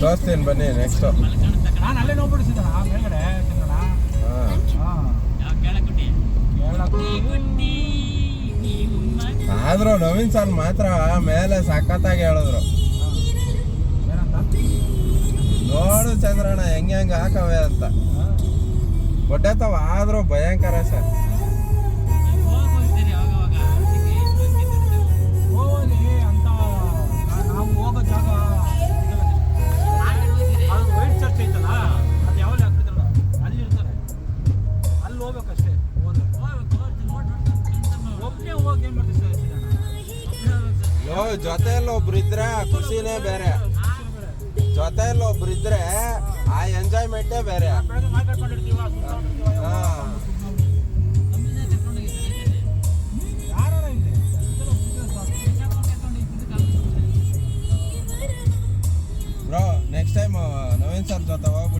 ತೋರಿಸ್ತೀನಿ ಬನ್ನಿ ನೆಕ್ಸ್ಟು. ನಾನು ಅಲ್ಲೇ ನೋಡ್ಬಿಡಿಸಿದ ಮೇಲ್ಗಡೆ ಆದ್ರೂ ನವೀನ್ ಸರ್ ಮಾತ್ರ ಮೇಲೆ ಸಖತ್ತಾಗಿ ಹೇಳಿದ್ರು. ನೋಡು ಚಂದ್ರಣ್ಣ ಹೆಂಗೆ ಹಾಕವೆ ಅಂತ ಹೊಟ್ಟೆತಾವ. ಆದ್ರೂ ಭಯಂಕರ ಸರ್. ನಾವು ಹೋಗೋ ಜಾಗ ಅದು ವೈಟ್ ಚರ್ಚ್ ಐತಲ್ಲ, ಅದು ಯಾವಾಗ ಆಗ್ತಿದ್ರಲ್ಲ ಅಲ್ಲಿ ಇರ್ತಾರೆ, ಅಲ್ಲಿ ಹೋಗ್ಬೇಕಷ್ಟೇ. ಒಬ್ಬನೇ ಹೋಗಿ ಏನು ಮಾಡ್ತೀವಿ ಸರ್? ಜೊತೆಯಲ್ಲಿ ಒಬ್ರು ಇದ್ರೆ ಖುಷಿನೇ ಬೇರೆ. ಜೊತೆಯಲ್ಲಿ ಒಬ್ರು ಇದ್ರೆ ಆ ಎಂಜಾಯ್ಮೆಂಟೇ ಬೇರೆ. Bro next time Naveen sir ಜೊತೆ ಹೋಗ್ಬಿಟ್ಟು